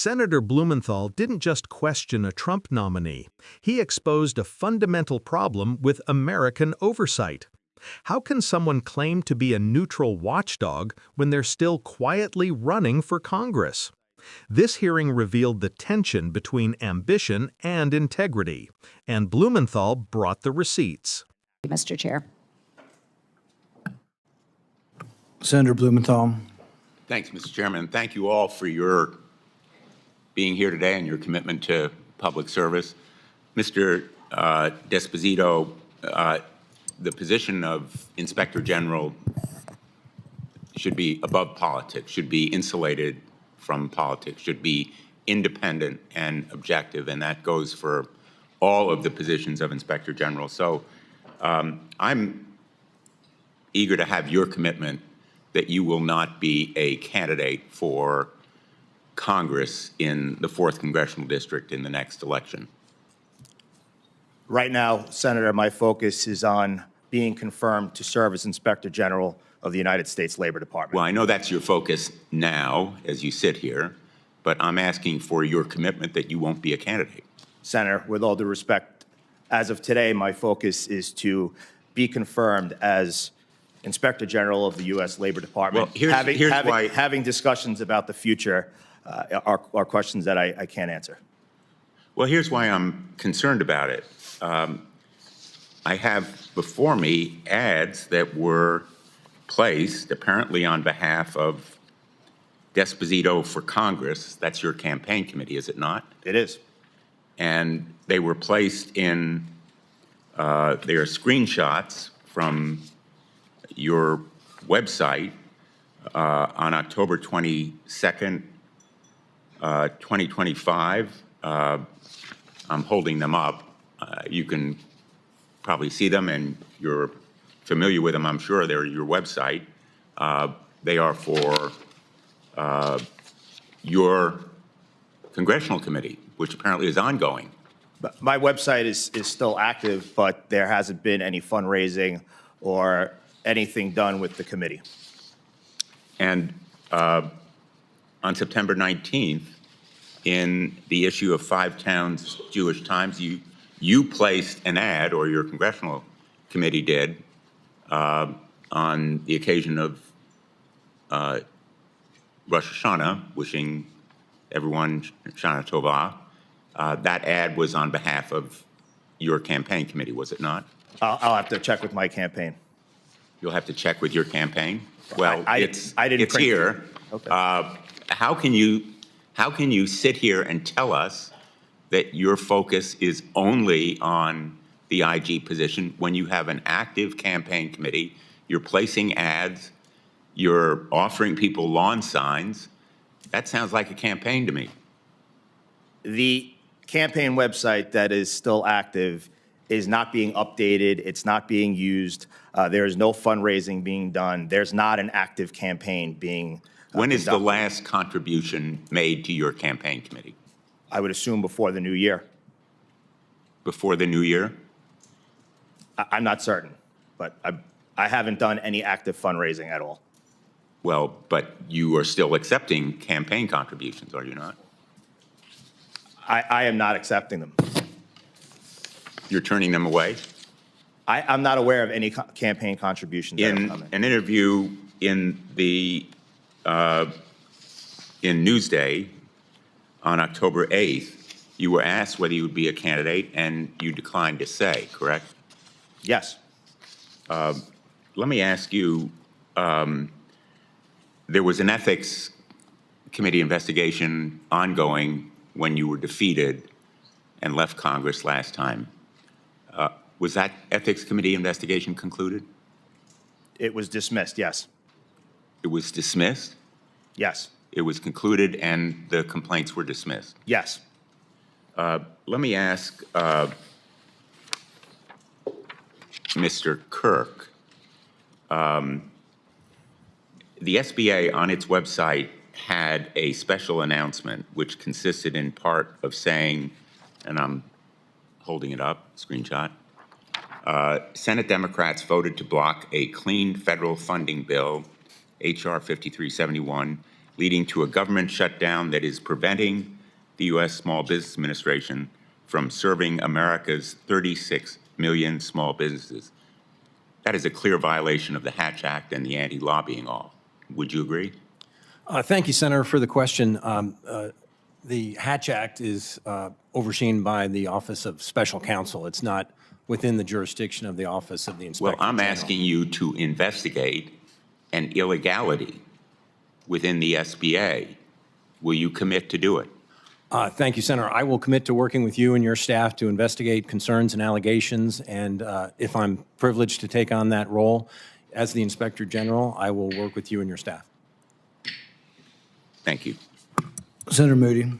Senator Blumenthal didn't just question a Trump nominee. He exposed a fundamental problem with American oversight. How can someone claim to be a neutral watchdog when they're still quietly running for Congress? This hearing revealed the tension between ambition and integrity, and Blumenthal brought the receipts. Mr. Chair. Senator Blumenthal. Thanks, Mr. Chairman. Thank you all for your being here today and your commitment to public service. Mr. D'Esposito, the position of Inspector General should be above politics, should be insulated from politics, should be independent and objective, and that goes for all of the positions of Inspector General. So I'm eager to have your commitment that you will not be a candidate for Congress in the 4th Congressional District in the next election. Right now, Senator, my focus is on being confirmed to serve as Inspector General of the United States Labor Department. Well, I know that's your focus now as you sit here, but I'm asking for your commitment that you won't be a candidate. Senator, with all due respect, as of today, my focus is to be confirmed as Inspector General of the U.S. Labor Department. Well, having discussions about the future are questions that I can't answer. Well, here's why I'm concerned about it. I have before me ads that were placed, apparently on behalf of D'Esposito for Congress. That's your campaign committee, is it not? It is. And they were placed in, they are screenshots from your website on October 22nd, 2025. I'm holding them up. You can probably see them, and you're familiar with them, I'm sure. They're your website. They are for your congressional committee, which apparently is ongoing. But my website is still active, but there hasn't been any fundraising or anything done with the committee. And on September 19th, in the issue of Five Towns Jewish Times, you placed an ad, or your congressional committee did, on the occasion of Rosh Hashanah, wishing everyone Shana Tova. That ad was on behalf of your campaign committee, was it not? I'll have to check with my campaign. You'll have to check with your campaign? Well, I it's didn't here. Okay. How can you sit here and tell us that your focus is only on the IG position when you have an active campaign committee, you're placing ads, you're offering people lawn signs? That sounds like a campaign to me. The campaign website that is still active is not being updated. It's not being used. There is no fundraising being done. There's not an active campaign being When is the conducted. last contribution made to your campaign committee? I would assume before the new year. Before the new year? I'm not certain, but I haven't done any active fundraising at all. Well, but you are still accepting campaign contributions, are you not? I am not accepting them. You're turning them away? I'm not aware of any campaign contributions that have In come in. an interview in the in Newsday on October 8th, you were asked whether you would be a candidate, and you declined to say, correct? Yes. Let me ask you, there was an ethics committee investigation ongoing when you were defeated and left Congress last time. Was that ethics committee investigation concluded? It was dismissed, yes. It was dismissed? Yes. It was concluded and the complaints were dismissed? Yes. Let me ask Mr. Kirk. The SBA on its website had a special announcement which consisted in part of saying, and I'm holding it up, screenshot, Senate Democrats voted to block a clean federal funding bill, H.R. 5371, leading to a government shutdown that is preventing the U.S. Small Business Administration from serving America's 36 million small businesses. That is a clear violation of the Hatch Act and the anti-lobbying law. Would you agree? Thank you, Senator, for the question. The Hatch Act is overseen by the Office of Special Counsel. It's not within the jurisdiction of the Office of the Inspector Well, I'm General. asking you to investigate an illegality within the SBA. Will you commit to do it? Thank you, Senator. I will commit to working with you and your staff to investigate concerns and allegations, and if I'm privileged to take on that role as the Inspector General, I will work with you and your staff. Thank you. Senator Moody.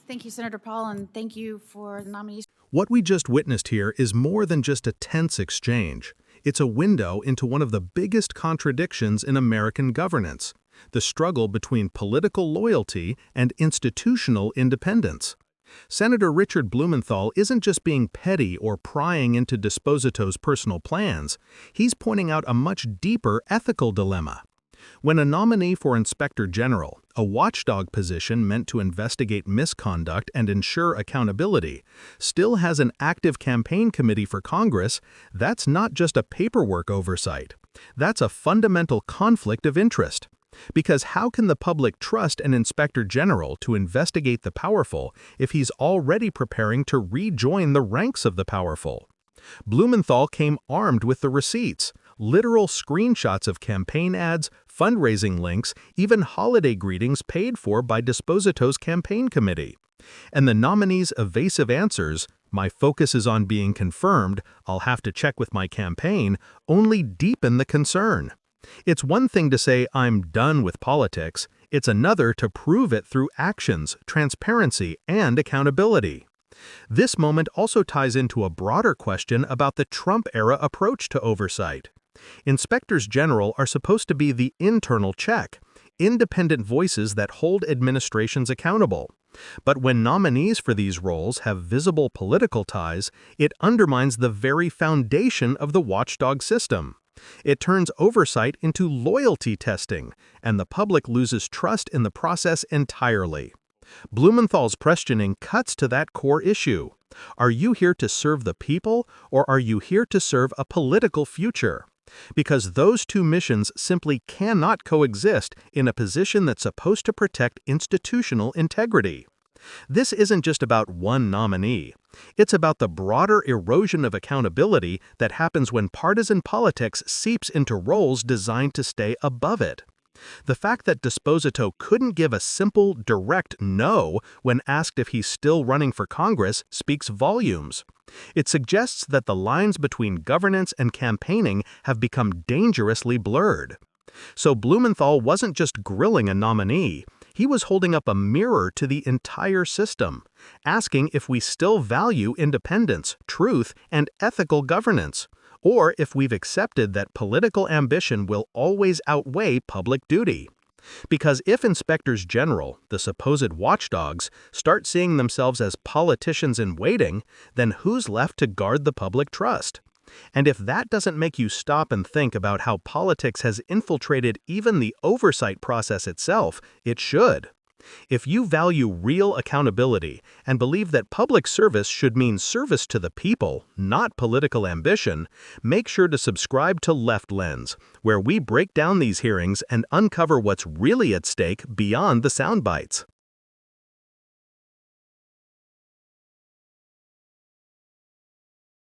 Thank you, Senator Paul, and thank you for the nominees. What we just witnessed here is more than just a tense exchange. It's a window into one of the biggest contradictions in American governance, the struggle between political loyalty and institutional independence. Senator Richard Blumenthal isn't just being petty or prying into Disposito's personal plans. He's pointing out a much deeper ethical dilemma. When a nominee for Inspector General, a watchdog position meant to investigate misconduct and ensure accountability, still has an active campaign committee for Congress, that's not just a paperwork oversight. That's a fundamental conflict of interest. Because how can the public trust an Inspector General to investigate the powerful if he's already preparing to rejoin the ranks of the powerful? Blumenthal came armed with the receipts, literal screenshots of campaign ads, fundraising links, even holiday greetings paid for by Disposito's campaign committee. And the nominee's evasive answers, "My focus is on being confirmed, I'll have to check with my campaign," only deepen the concern. It's one thing to say, "I'm done with politics." It's another to prove it through actions, transparency, and accountability. This moment also ties into a broader question about the Trump-era approach to oversight. Inspectors general are supposed to be the internal check, independent voices that hold administrations accountable. But when nominees for these roles have visible political ties, it undermines the very foundation of the watchdog system. It turns oversight into loyalty testing, and the public loses trust in the process entirely. Blumenthal's questioning cuts to that core issue. Are you here to serve the people, or are you here to serve a political future? Because those two missions simply cannot coexist in a position that's supposed to protect institutional integrity. This isn't just about one nominee. It's about the broader erosion of accountability that happens when partisan politics seeps into roles designed to stay above it. The fact that Disposito couldn't give a simple, direct no when asked if he's still running for Congress speaks volumes. It suggests that the lines between governance and campaigning have become dangerously blurred. So Blumenthal wasn't just grilling a nominee. He was holding up a mirror to the entire system, asking if we still value independence, truth, and ethical governance, or if we've accepted that political ambition will always outweigh public duty. Because if inspectors general, the supposed watchdogs, start seeing themselves as politicians in waiting, then who's left to guard the public trust? And if that doesn't make you stop and think about how politics has infiltrated even the oversight process itself, it should. If you value real accountability and believe that public service should mean service to the people, not political ambition, make sure to subscribe to Left Lens, where we break down these hearings and uncover what's really at stake beyond the sound bites.